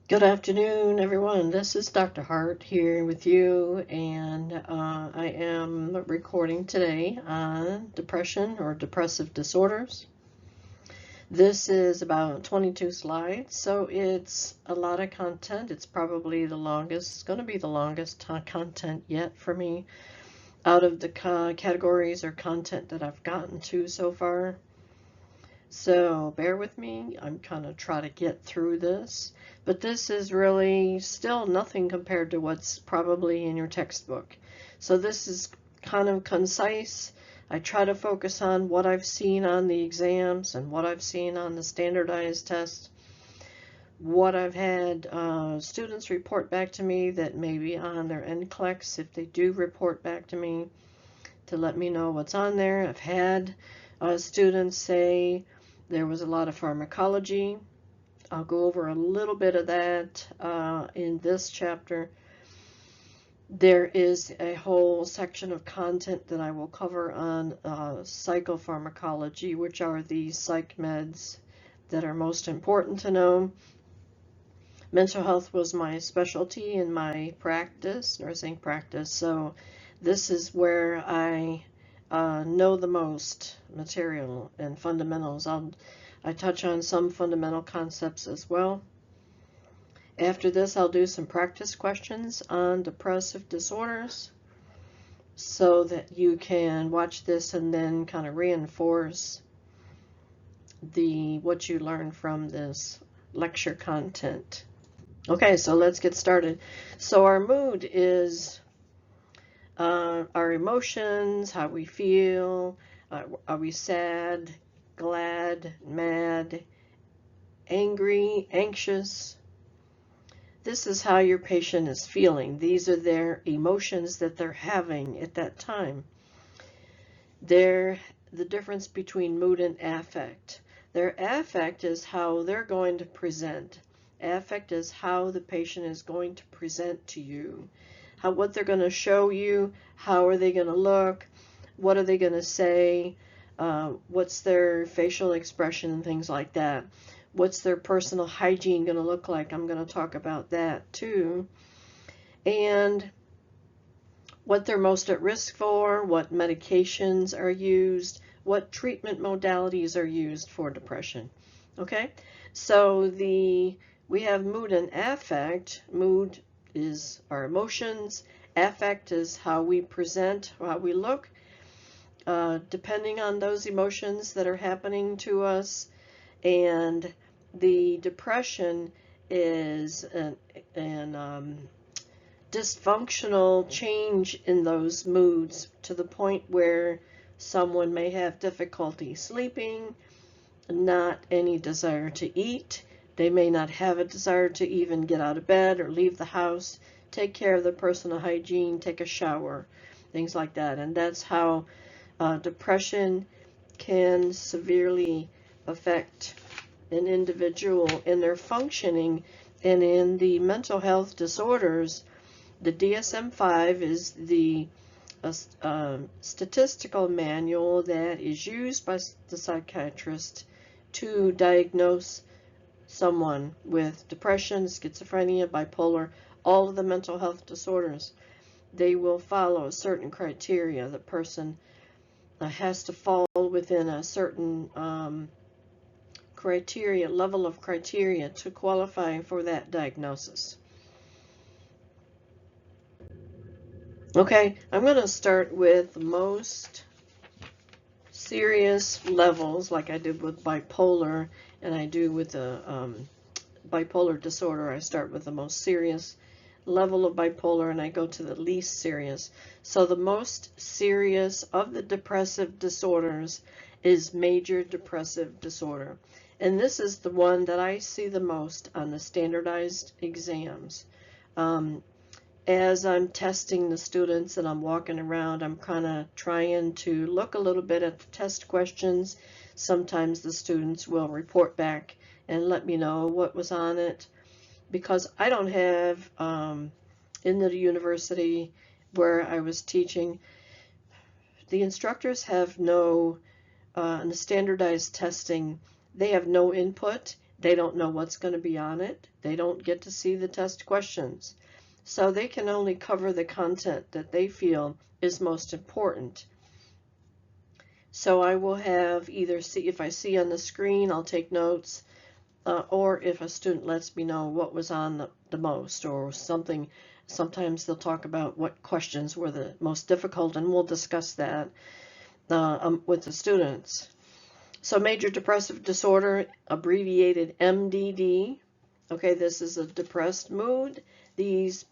Good afternoon, everyone. This is Dr. Hart here with you, and I am recording today on depression or depressive disorders. This is about 22 slides, so it's a lot of content. It's probably the longest, it's going to be the longest content yet for me out of the categories or content that I've gotten to so far. So bear with me. I'm kind of trying to get through this, but this is really still nothing compared to what's probably in your textbook. So this is kind of concise. I try to focus on what I've seen on the exams and what I've seen on the standardized tests, what I've had students report back to me that may be on their NCLEX, if they do report back to me, to let me know what's on there. I've had students say there was a lot of pharmacology. I'll go over a little bit of that in this chapter. There is a whole section of content that I will cover on psychopharmacology, which are the psych meds that are most important to know. Mental health was my specialty in my practice, nursing practice, so this is where I know the most material and fundamentals. I touch on some fundamental concepts as well. After this, I'll do some practice questions on depressive disorders so that you can watch this and then kind of reinforce what you learn from this lecture content. Okay, so let's get started. So our mood is our emotions, how we feel. Are we sad, glad, mad, angry, anxious? This is how your patient is feeling. These are their emotions that they're having at that time. They're the difference between mood and affect. Their affect is how they're going to present. Affect is how the patient is going to present to you. What they're going to show you, how are they going to look, what are they going to say, what's their facial expression and things like that. What's their personal hygiene going to look like? I'm going to talk about that too. And what they're most at risk for, what medications are used, what treatment modalities are used for depression. Okay, so we have mood and affect. Mood is our emotions. Affect is how we present, how we look. Depending on those emotions that are happening to us. And the depression is an dysfunctional change in those moods to the point where someone may have difficulty sleeping, not any desire to eat. They may not have a desire to even get out of bed or leave the house, take care of their personal hygiene, take a shower, things like that. And that's how depression can severely affect an individual in their functioning. And in the mental health disorders, the DSM-5 is the statistical manual that is used by the psychiatrist to diagnose someone with depression, schizophrenia, bipolar, all of the mental health disorders. They will follow certain criteria. The person has to fall within a certain level of criteria to qualify for that diagnosis. Okay, I'm going to start with most serious levels, like I did with bipolar, and I do with the bipolar disorder. I start with the most serious level of bipolar, and I go to the least serious. So the most serious of the depressive disorders is major depressive disorder. And this is the one that I see the most on the standardized exams. As I'm testing the students and I'm walking around, I'm kind of trying to look a little bit at the test questions. Sometimes the students will report back and let me know what was on it, because I don't have, in the university where I was teaching, the instructors have no, in the standardized testing, they have no input. They don't know what's going to be on it. They don't get to see the test questions. So they can only cover the content that they feel is most important. So I will have either see, if I see on the screen, I'll take notes, or if a student lets me know what was on the most or something. Sometimes they'll talk about what questions were the most difficult, and we'll discuss that with the students. So major depressive disorder, abbreviated MDD. Okay, this is a depressed mood. These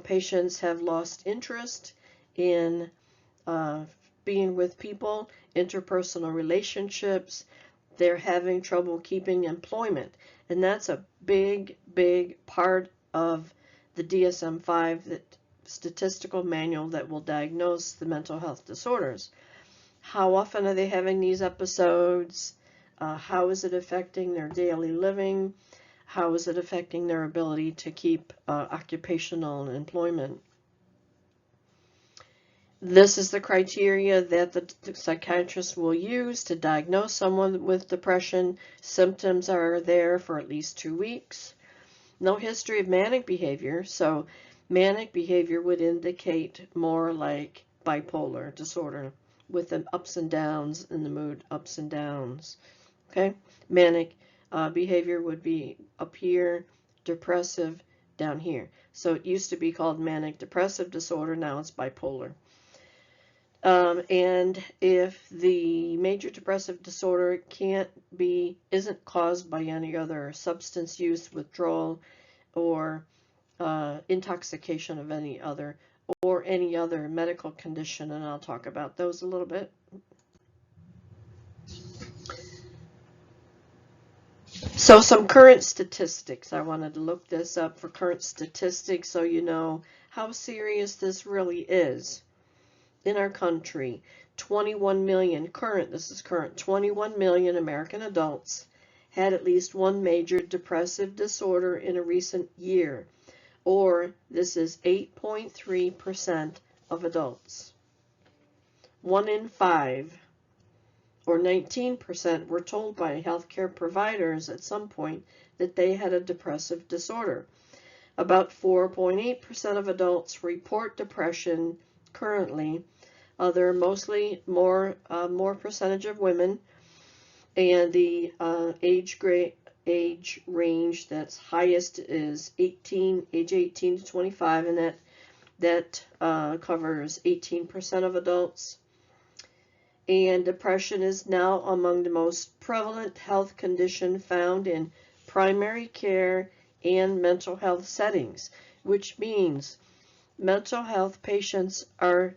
patients have lost interest in being with people, interpersonal relationships. They're having trouble keeping employment. And that's a big, big part of the DSM-5, the statistical manual that will diagnose the mental health disorders. How often are they having these episodes? How is it affecting their daily living? How is it affecting their ability to keep occupational employment? This is the criteria that the psychiatrist will use to diagnose someone with depression. Symptoms are there for at least 2 weeks. No history of manic behavior, so manic behavior would indicate more like bipolar disorder with the ups and downs in the mood, ups and downs. Okay, manic behavior would be up here, depressive down here. So it used to be called manic depressive disorder, now it's bipolar. And if the major depressive disorder isn't caused by any other substance use, withdrawal, or intoxication of any other, or any other medical condition, and I'll talk about those a little bit. So some current statistics. I wanted to look this up for current statistics so you know how serious this really is. In our country, 21 million this is current, 21 million American adults had at least one major depressive disorder in a recent year, or this is 8.3% of adults. 1 in 5, or 19%, were told by healthcare providers at some point that they had a depressive disorder. About 4.8% of adults report depression currently. They're mostly more percentage of women, and the age range that's highest is age 18 to 25, and that covers 18% of adults. And depression is now among the most prevalent health condition found in primary care and mental health settings, which means mental health patients are,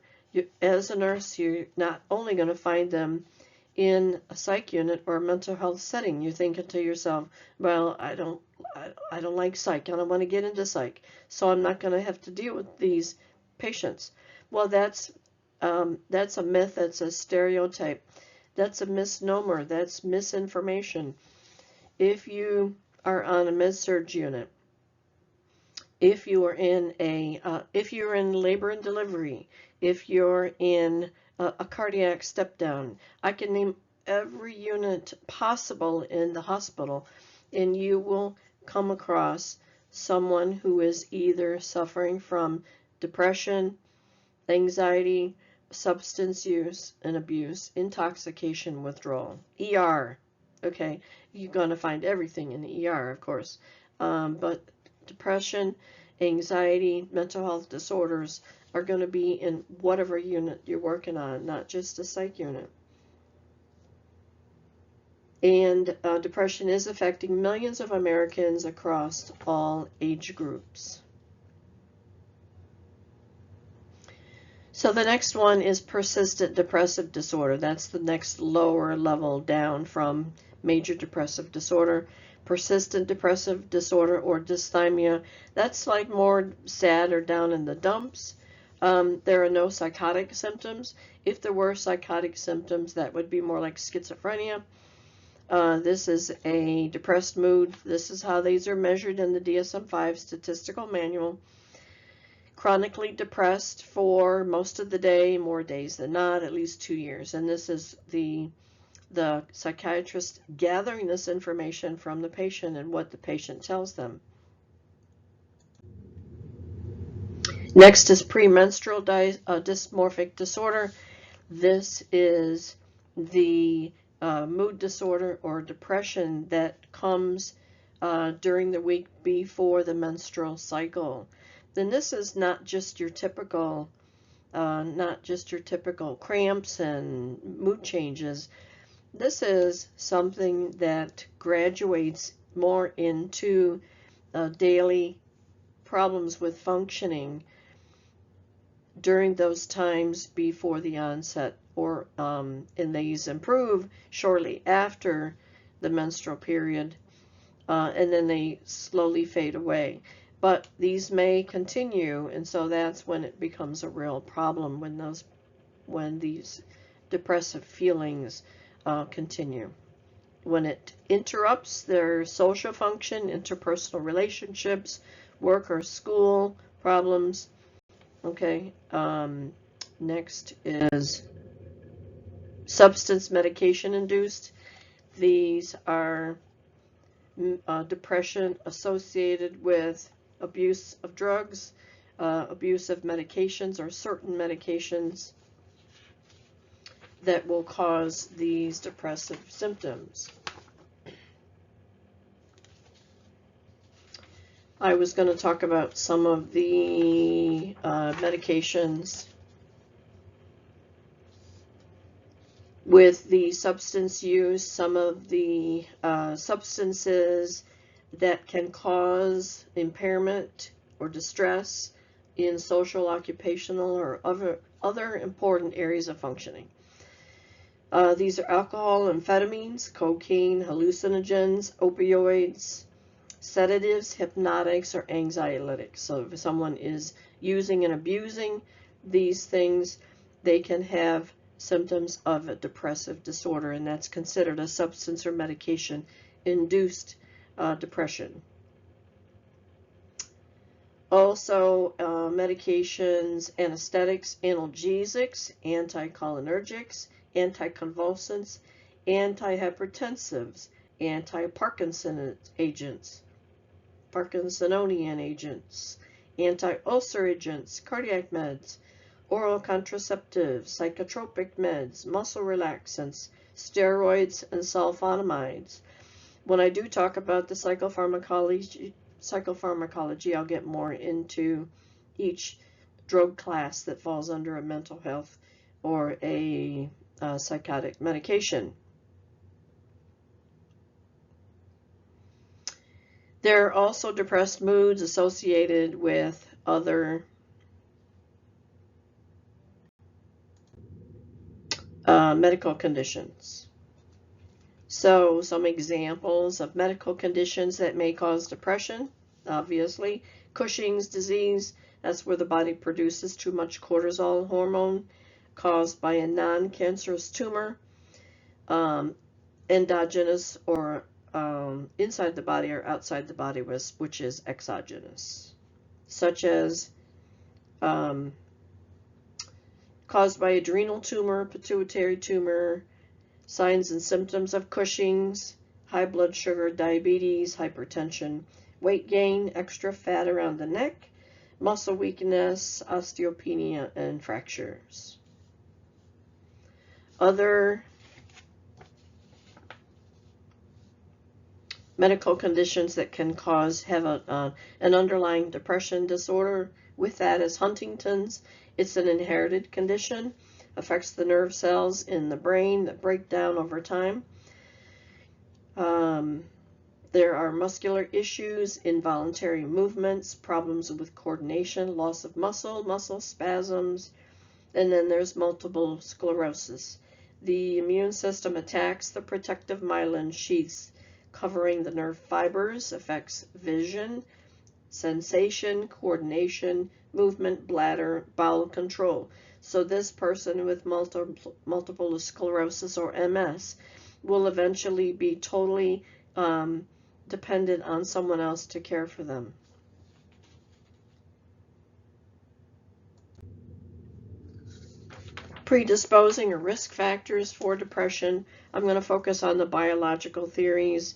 as a nurse, you're not only going to find them in a psych unit or a mental health setting. You're thinking to yourself, well, I don't like psych. I don't want to get into psych, so I'm not going to have to deal with these patients. Well, that's a myth. That's a stereotype. That's a misnomer. That's misinformation. If you are on a med-surg unit, if you are in if you're in labor and delivery, if you're in a cardiac step down, I can name every unit possible in the hospital, and you will come across someone who is either suffering from depression, anxiety, substance use and abuse, intoxication, withdrawal, ER. Okay, you're going to find everything in the ER, of course, but depression, anxiety, mental health disorders are going to be in whatever unit you're working on, not just a psych unit. And depression is affecting millions of Americans across all age groups. So the next one is persistent depressive disorder. That's the next lower level down from major depressive disorder. Persistent depressive disorder, or dysthymia, that's like more sad or down in the dumps. There are no psychotic symptoms. If there were psychotic symptoms, that would be more like schizophrenia. This is a depressed mood. This is how these are measured in the DSM-5 statistical manual. Chronically depressed for most of the day, more days than not, at least 2 years. And this is the the psychiatrist gathering this information from the patient and what the patient tells them. Next is premenstrual dysmorphic disorder. This is the mood disorder or depression that comes during the week before the menstrual cycle. Then this is not just your typical cramps and mood changes. This is something that graduates more into daily problems with functioning during those times before the onset, or and these improve shortly after the menstrual period, and then they slowly fade away. But these may continue, and so that's when it becomes a real problem, when these depressive feelings continue. When it interrupts their social function, interpersonal relationships, work or school problems. Okay, next is substance medication induced. These are depression associated with abuse of drugs, abuse of medications or certain medications that will cause these depressive symptoms. I was going to talk about some of the medications with the substance use, some of the substances that can cause impairment or distress in social, occupational, or other important areas of functioning. These are alcohol, amphetamines, cocaine, hallucinogens, opioids, sedatives, hypnotics, or anxiolytics. So if someone is using and abusing these things, they can have symptoms of a depressive disorder, and that's considered a substance or medication induced depression. Also, medications, anesthetics, analgesics, anticholinergics, anticonvulsants, antihypertensives, anti-Parkinsonian agents, anti-ulcer agents, cardiac meds, oral contraceptives, psychotropic meds, muscle relaxants, steroids, and sulfonamides. When I do talk about the psychopharmacology, I'll get more into each drug class that falls under a mental health or a psychotic medication. There are also depressed moods associated with other medical conditions. So some examples of medical conditions that may cause depression, obviously, Cushing's disease, that's where the body produces too much cortisol hormone caused by a non-cancerous tumor, endogenous or inside the body or outside the body, which is exogenous, such as caused by adrenal tumor, pituitary tumor, signs and symptoms of Cushing's, high blood sugar, diabetes, hypertension, weight gain, extra fat around the neck, muscle weakness, osteopenia, and fractures. Other medical conditions that can have an underlying depression disorder with that is Huntington's. It's an inherited condition, affects the nerve cells in the brain that break down over time. There are muscular issues, involuntary movements, problems with coordination, loss of muscle spasms, and then there's multiple sclerosis. The immune system attacks the protective myelin sheaths covering the nerve fibers, affects vision, sensation, coordination, movement, bladder, bowel control. So this person with multiple sclerosis or MS will eventually be totally dependent on someone else to care for them. predisposing or risk factors for depression. I'm going to focus on the biological theories.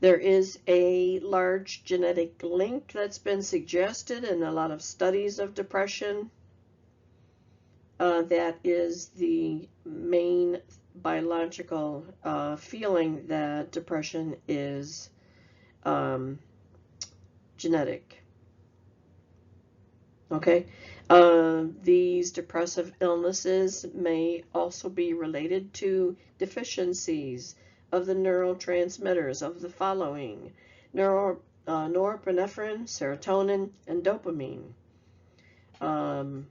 There is a large genetic link that's been suggested in a lot of studies of depression. That is the main biological feeling that depression is genetic. Okay, these depressive illnesses may also be related to deficiencies of the neurotransmitters of the following: norepinephrine, serotonin, and dopamine. And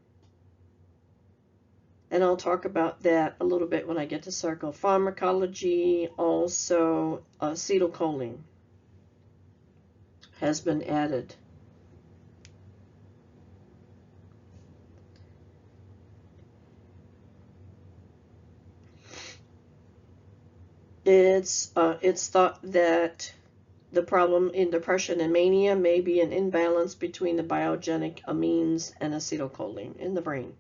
I'll talk about that a little bit when I get to psychopharmacology. Also, acetylcholine has been added. It's thought that the problem in depression and mania may be an imbalance between the biogenic amines and acetylcholine in the brain.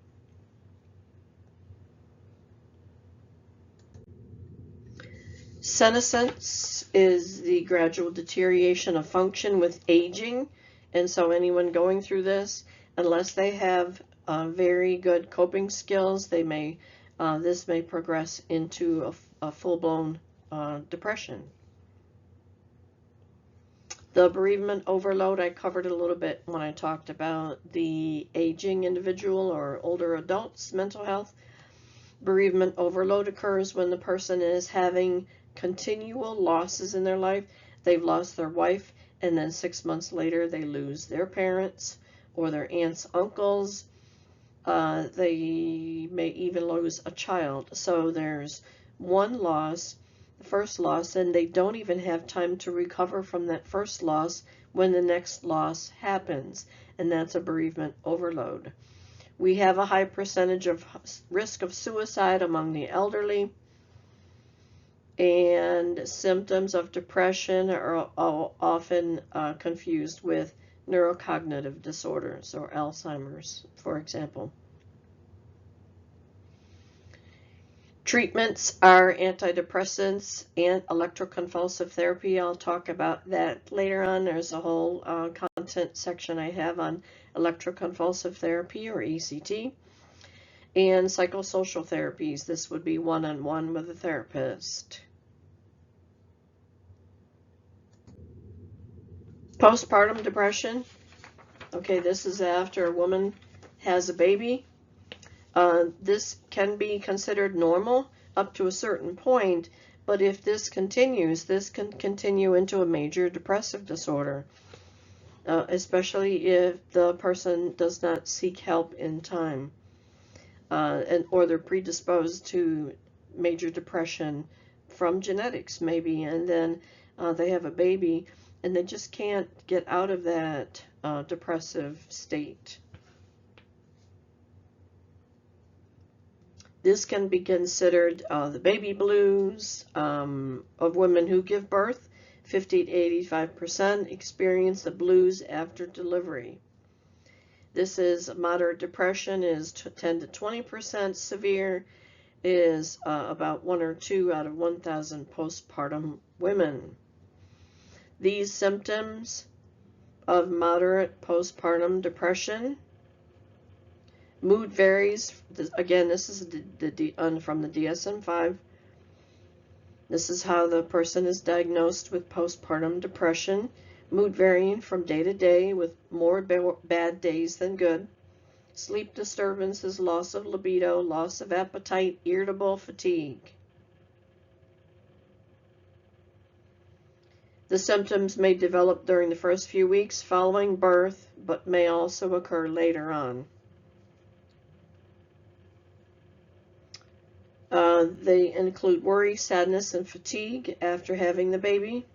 Senescence is the gradual deterioration of function with aging, and so anyone going through this, unless they have very good coping skills, they may this may progress into a full-blown depression. The bereavement overload, I covered a little bit when I talked about the aging individual or older adults' mental health. Bereavement overload occurs when the person is having continual losses in their life. They've lost their wife, and then 6 months later they lose their parents or their aunts, uncles. They may even lose a child. So there's one loss, the first loss, and they don't even have time to recover from that first loss when the next loss happens, and that's a bereavement overload. We have a high percentage of risk of suicide among the elderly, and symptoms of depression are often confused with neurocognitive disorders or Alzheimer's, for example. Treatments are antidepressants and electroconvulsive therapy. I'll talk about that later on. There's a whole content section I have on electroconvulsive therapy, or ECT, and psychosocial therapies. This would be one-on-one with a therapist. Postpartum depression. Okay, this is after a woman has a baby. This can be considered normal up to a certain point, but if this continues, this can continue into a major depressive disorder, especially if the person does not seek help in time, or they're predisposed to major depression from genetics maybe, and then they have a baby and they just can't get out of that depressive state. This can be considered the baby blues of women who give birth. 50 to 85% experience the blues after delivery. This is moderate depression, is 10 to 20% severe, is about 1 or 2 out of 1,000 postpartum women. These symptoms of moderate postpartum depression: mood varies. Again, this is from the DSM-5. This is how the person is diagnosed with postpartum depression. Mood varying from day to day, with more bad days than good. Sleep disturbances, loss of libido, loss of appetite, irritable, fatigue. The symptoms may develop during the first few weeks following birth, but may also occur later on. They include worry, sadness, and fatigue after having the baby.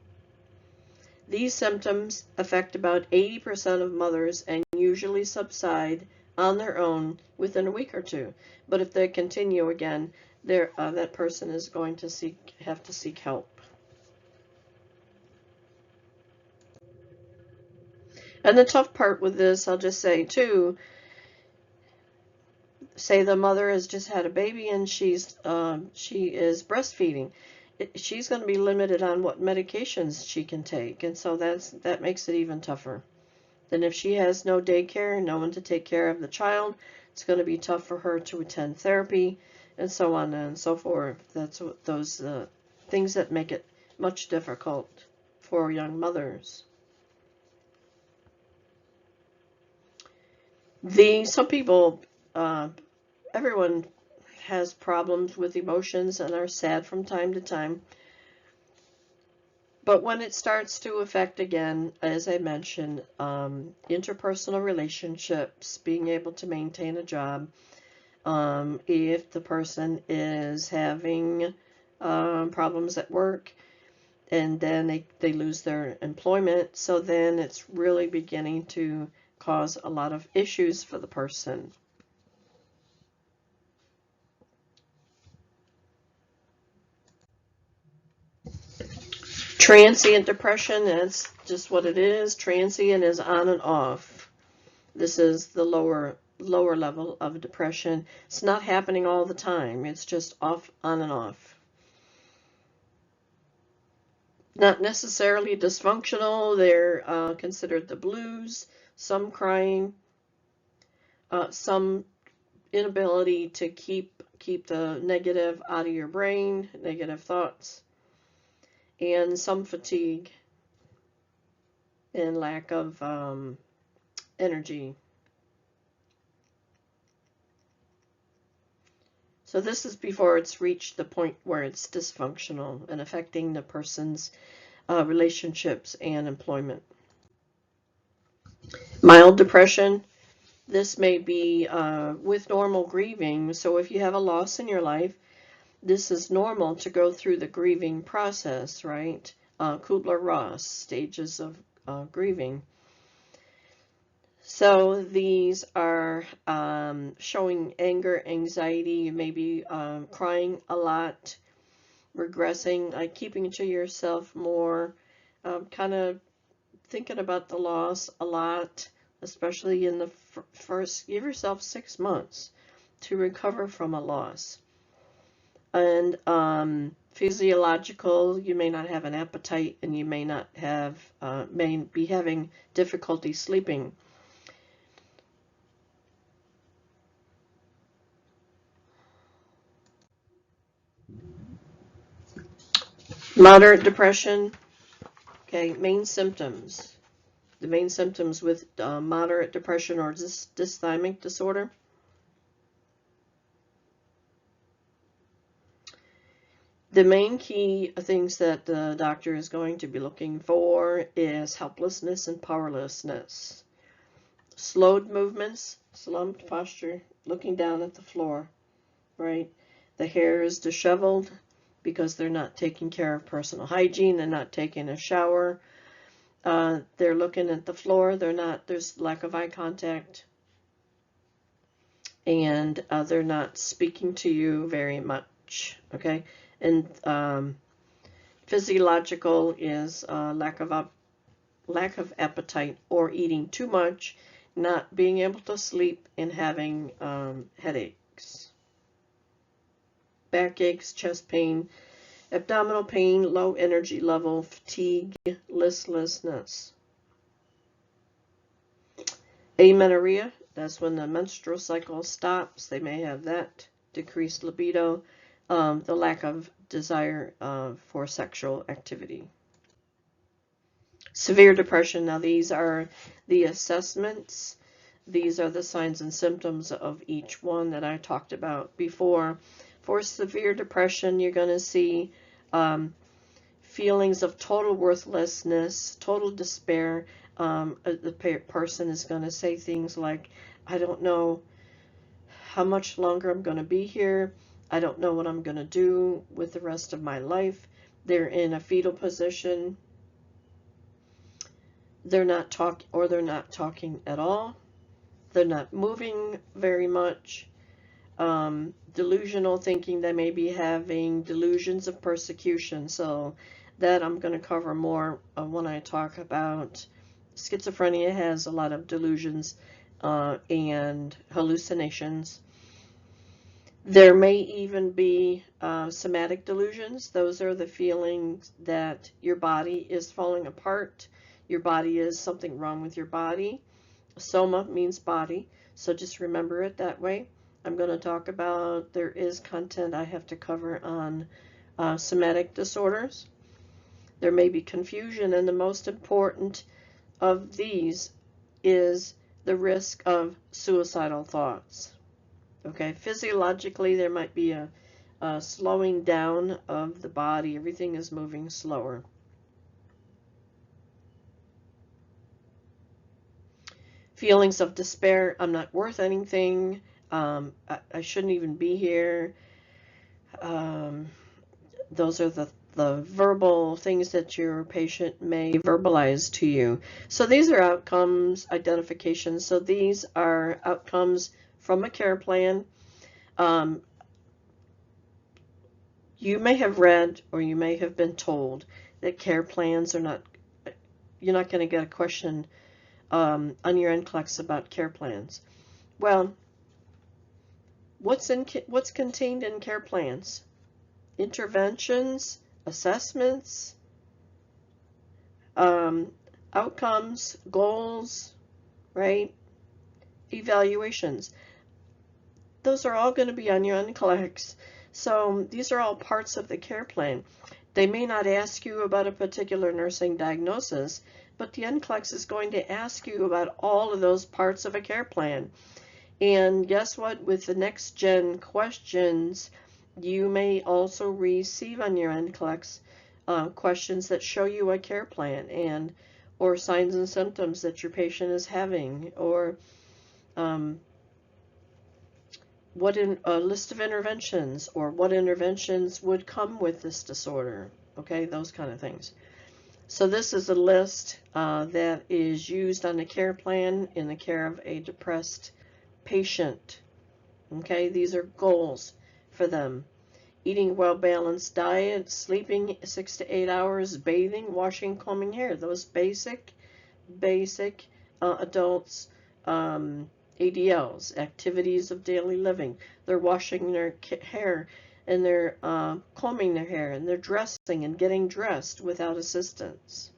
These symptoms affect about 80% of mothers and usually subside on their own within a week or two. But if they continue again, that person is going to have to seek help. And the tough part with this, I'll just say too, say the mother has just had a baby and she is breastfeeding, she's going to be limited on what medications she can take, and so that makes it even tougher. Then if she has no daycare, no one to take care of the child, it's going to be tough for her to attend therapy, and so on and so forth. That's what those things that make it much difficult for young mothers. Some people, everyone has problems with emotions and are sad from time to time. But when it starts to affect, again, as I mentioned, interpersonal relationships, being able to maintain a job, if the person is having problems at work, and then they lose their employment, so then it's really beginning to cause a lot of issues for the person. Transient depression, that's just what it is. Transient is on and off. This is the lower level of depression. It's not happening all the time. It's just off, on and off. Not necessarily dysfunctional. They're considered the blues. Some crying. Some inability to keep the negative out of your brain, negative thoughts. And some fatigue and lack of energy. So this is before it's reached the point where it's dysfunctional and affecting the person's relationships and employment. Mild depression, this may be with normal grieving. So if you have a loss in your life, this is normal to go through the grieving process, right? Kubler-Ross, stages of grieving. So these are showing anger, anxiety, you may be crying a lot, regressing, like keeping to yourself more, kind of thinking about the loss a lot, especially in the first, give yourself 6 months to recover from a loss. And physiological, you may not have an appetite, and you may not have, may be having difficulty sleeping. Moderate depression, okay, main symptoms. The main symptoms with moderate depression or dysthymic disorder. The main key things that the doctor is going to be looking for is helplessness and powerlessness. Slowed movements, slumped posture, looking down at the floor, right? The hair is disheveled because they're not taking care of personal hygiene, they're not taking a shower, they're looking at the floor, there's lack of eye contact, and they're not speaking to you very much, okay? And physiological is lack of appetite or eating too much, not being able to sleep, and having headaches, backaches, chest pain, abdominal pain, low energy level, fatigue, listlessness. Amenorrhea, that's when the menstrual cycle stops. They may have that. Decreased libido, the lack of desire for sexual activity. Severe depression, now these are the assessments. These are the signs and symptoms of each one that I talked about before. For severe depression, you're going to see feelings of total worthlessness, total despair. The person is going to say things like, I don't know how much longer I'm going to be here. I don't know what I'm going to do with the rest of my life. They're in a fetal position. They're not talking at all. They're not moving very much. Delusional thinking, they may be having delusions of persecution. So that I'm going to cover more when I talk about schizophrenia. Has a lot of delusions and hallucinations. There may even be somatic delusions. Those are the feelings that your body is falling apart. Your body is something wrong with your body. Soma means body, so just remember it that way. I'm going to talk about, there is content I have to cover on somatic disorders. There may be confusion, and the most important of these is the risk of suicidal thoughts. Okay, physiologically there might be a slowing down of the body. Everything is moving slower. Feelings of despair. I'm not worth anything. I shouldn't even be here. Those are the verbal things that your patient may verbalize to you. So these are outcomes identifications. So these are outcomes from a care plan. You may have read or you may have been told that care plans are not, you're not going to get a question on your NCLEX about care plans. Well, what's contained in care plans? Interventions, assessments, outcomes, goals, right? Evaluations. Those are all going to be on your NCLEX. So these are all parts of the care plan. They may not ask you about a particular nursing diagnosis, but the NCLEX is going to ask you about all of those parts of a care plan. And guess what? With the next gen questions, you may also receive on your NCLEX questions that show you a care plan and or signs and symptoms that your patient is having, or what in a list of interventions, or what interventions would come with this disorder. Okay, those kind of things. So this is a list that is used on the care plan in the care of a depressed patient. Okay, these are goals for them. Eating well-balanced diet, sleeping 6 to 8 hours, bathing, washing, combing hair. Those basic adults ADLs, activities of daily living. They're washing their hair, and they're combing their hair, and they're dressing and getting dressed without assistance.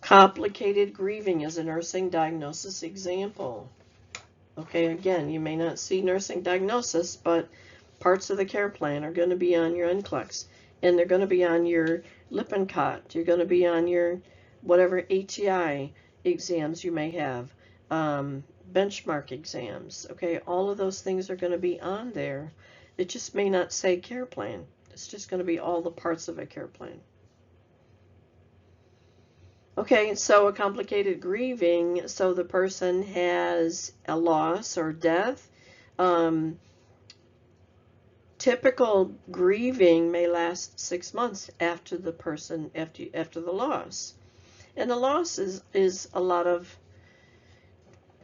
Complicated grieving is a nursing diagnosis example. Okay, again, you may not see nursing diagnosis, but parts of the care plan are going to be on your NCLEX, and they're going to be on your Lippincott. You're going to be on your whatever ATI exams you may have, benchmark exams. Okay, all of those things are going to be on there. It just may not say care plan. It's just going to be all the parts of a care plan. Okay, so a complicated grieving, so the person has a loss or death. Typical grieving may last 6 months after the person, after the loss. And the loss is a lot of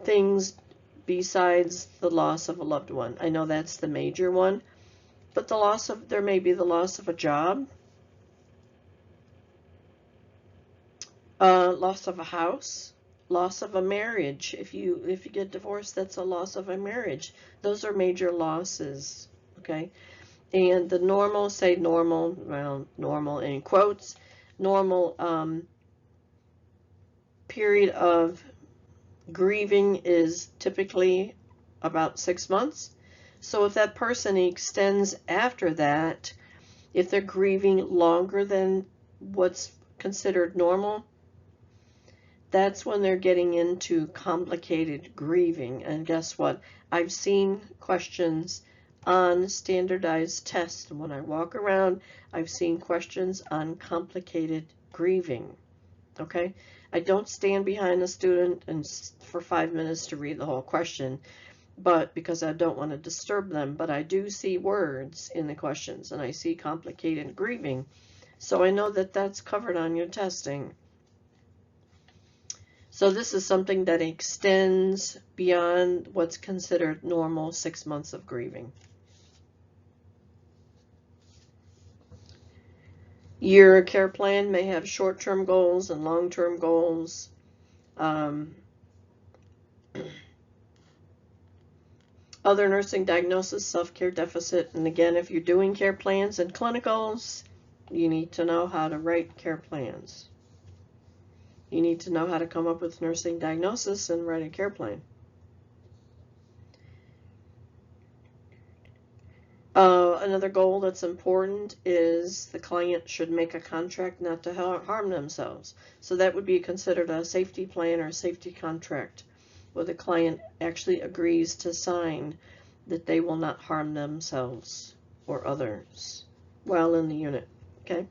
things besides the loss of a loved one. I know that's the major one, but there may be the loss of a job, loss of a house, loss of a marriage. If you get divorced, that's a loss of a marriage. Those are major losses, okay? And the normal, say normal, well, normal in quotes, normal period of grieving is typically about 6 months. So if that person extends after that, if they're grieving longer than what's considered normal, that's when they're getting into complicated grieving. And guess what? I've seen questions on standardized tests. When I walk around, I've seen questions on complicated grieving. Okay? I don't stand behind a student and for 5 minutes to read the whole question, but because I don't want to disturb them, but I do see words in the questions, and I see complicated grieving. So I know that that's covered on your testing. So this is something that extends beyond what's considered normal 6 months of grieving. Your care plan may have short-term goals and long-term goals. Other nursing diagnosis, self-care deficit. And again, if you're doing care plans and clinicals, you need to know how to write care plans. You need to know how to come up with nursing diagnosis and write a care plan. Another goal that's important is the client should make a contract not to harm themselves. So that would be considered a safety plan or a safety contract, where the client actually agrees to sign that they will not harm themselves or others while in the unit. Okay.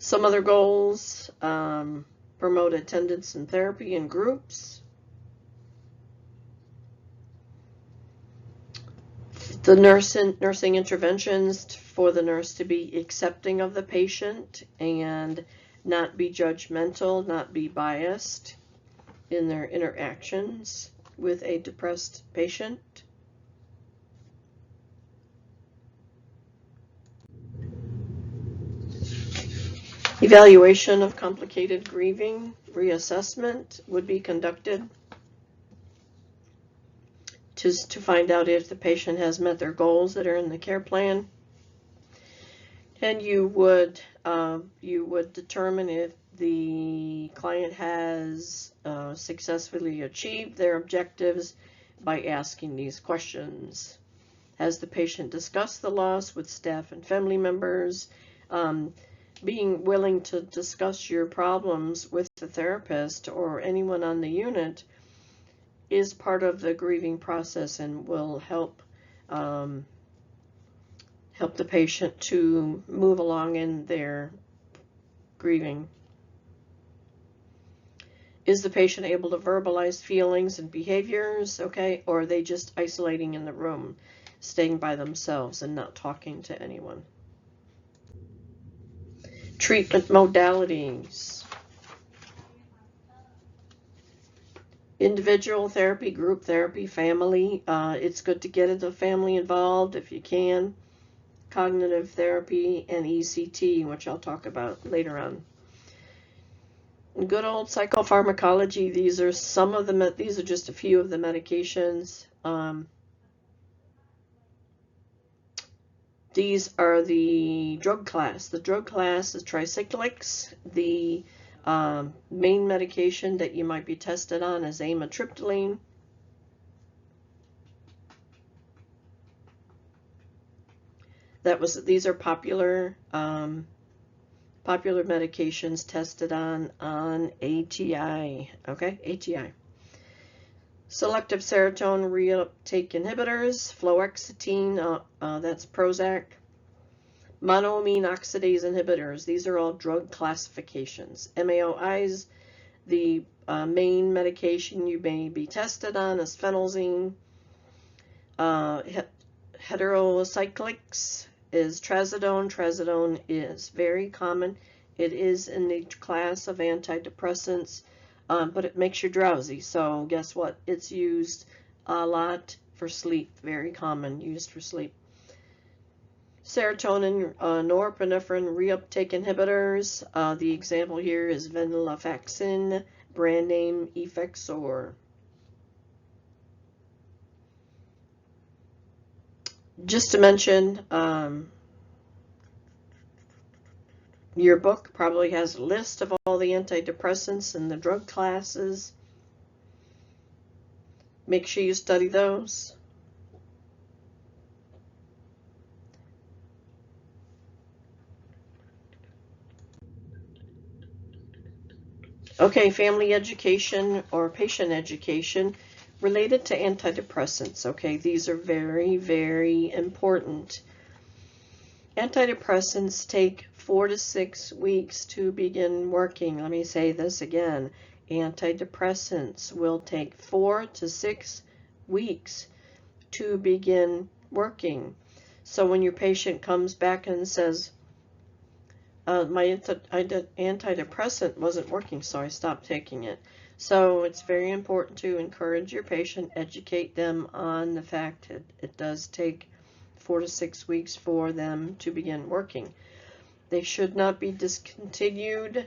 Some other goals, promote attendance in therapy in groups. The nursing interventions for the nurse to be accepting of the patient and not be judgmental, not be biased in their interactions with a depressed patient. Evaluation of complicated grieving, reassessment would be conducted to find out if the patient has met their goals that are in the care plan. And you would determine if the client has successfully achieved their objectives by asking these questions. Has the patient discussed the loss with staff and family members? Being willing to discuss your problems with the therapist or anyone on the unit is part of the grieving process and will help the patient to move along in their grieving. Is the patient able to verbalize feelings and behaviors, okay, or are they just isolating in the room, staying by themselves and not talking to anyone? Treatment modalities. Individual therapy, group therapy, family. It's good to get the family involved if you can. Cognitive therapy and ECT, which I'll talk about later on. Good old psychopharmacology. These are these are just a few of the medications. These are the drug class. The drug class is tricyclics. The main medication that you might be tested on is amitriptyline. These are popular medications tested on ATI. Okay, ATI. Selective serotonin reuptake inhibitors, fluoxetine, that's Prozac. Monoamine oxidase inhibitors, these are all drug classifications. MAOIs, the main medication you may be tested on is phenelzine. Heterocyclics is trazodone. Trazodone is very common. It is in the class of antidepressants, but it makes you drowsy. So guess what? It's used a lot for sleep. Very common, used for sleep. Serotonin, norepinephrine reuptake inhibitors. The example here is venlafaxine, brand name Effexor. Just to mention, your book probably has a list of all the antidepressants and the drug classes. Make sure you study those. Okay, family education or patient education related to antidepressants. Okay, these are very, very important. Antidepressants take 4 to 6 weeks to begin working. Let me say this again. Antidepressants will take 4 to 6 weeks to begin working. So when your patient comes back and says, my antidepressant wasn't working, so I stopped taking it. So it's very important to encourage your patient, educate them on the fact that it does take 4 to 6 weeks for them to begin working. They should not be discontinued,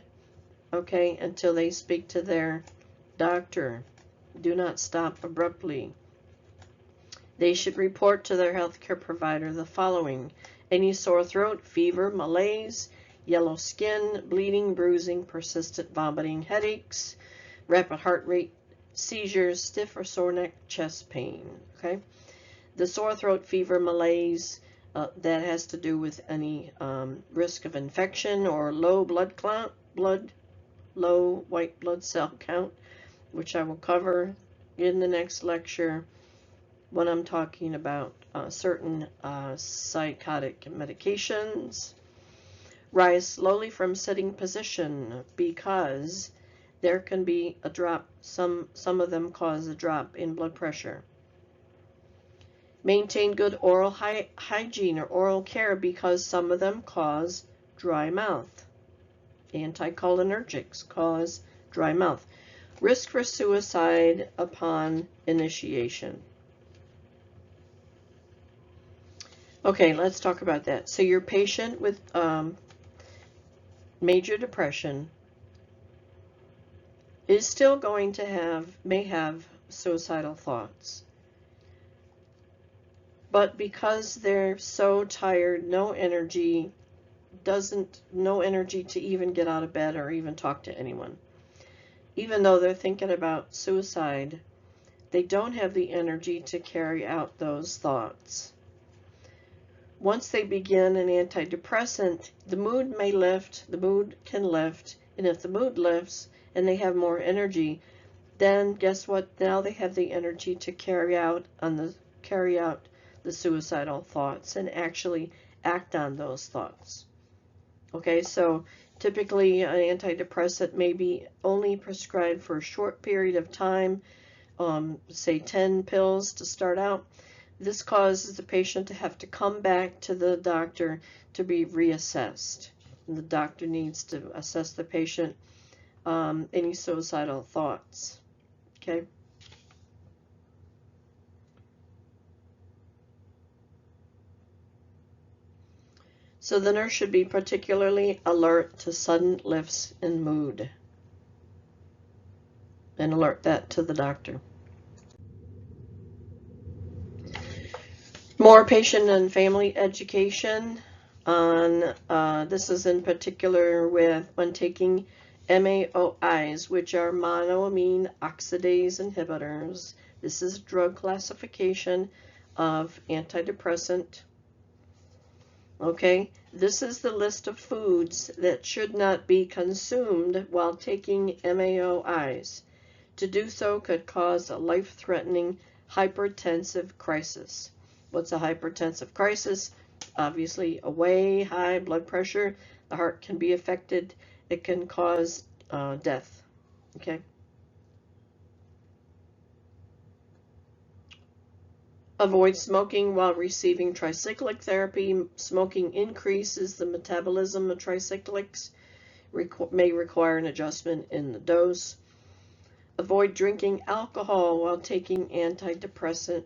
okay, until they speak to their doctor. Do not stop abruptly. They should report to their healthcare provider the following: any sore throat, fever, malaise, yellow skin, bleeding, bruising, persistent vomiting, headaches, rapid heart rate, seizures, stiff or sore neck, chest pain. Okay, the sore throat, fever, malaise, that has to do with any risk of infection or low low white blood cell count, which I will cover in the next lecture when I'm talking about certain psychotic medications. Rise slowly from sitting position because there can be a drop. Some of them cause a drop in blood pressure. Maintain good oral hygiene or oral care because some of them cause dry mouth. Anticholinergics cause dry mouth. Risk for suicide upon initiation. Okay, let's talk about that. So your patient with major depression is still going to may have suicidal thoughts. But because they're so tired, no energy to even get out of bed or even talk to anyone. Even though they're thinking about suicide, they don't have the energy to carry out those thoughts. Once they begin an antidepressant, the mood may lift, the mood can lift, and if the mood lifts and they have more energy, then guess what? Now they have the energy to carry out the suicidal thoughts and actually act on those thoughts. Okay, so typically an antidepressant may be only prescribed for a short period of time, say 10 pills to start out. This causes the patient to have to come back to the doctor to be reassessed. And the doctor needs to assess the patient, any suicidal thoughts. Okay. So the nurse should be particularly alert to sudden lifts in mood and alert that to the doctor. More patient and family education on this is in particular with when taking MAOIs, which are monoamine oxidase inhibitors. This is drug classification of antidepressant. Okay, this is the list of foods that should not be consumed while taking MAOIs. To do so could cause a life-threatening hypertensive crisis. What's a hypertensive crisis? Obviously, a way high blood pressure. The heart can be affected. It can cause death. Okay. Avoid smoking while receiving tricyclic therapy. Smoking increases the metabolism of tricyclics, may require an adjustment in the dose. Avoid drinking alcohol while taking antidepressants.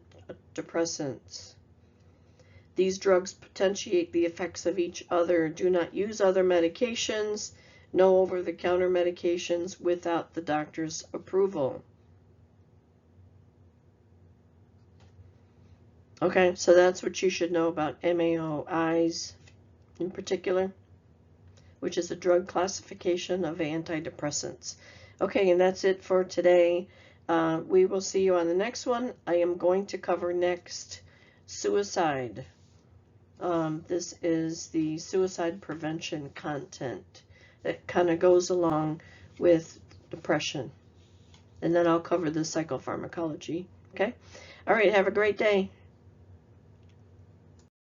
These drugs potentiate the effects of each other. Do not use other medications, no over-the-counter medications without the doctor's approval. Okay, so that's what you should know about MAOIs in particular, which is a drug classification of antidepressants. Okay, and that's it for today. We will see you on the next one. I am going to cover next suicide. This is the suicide prevention content that kind of goes along with depression. And then I'll cover the psychopharmacology. Okay? All right, have a great day.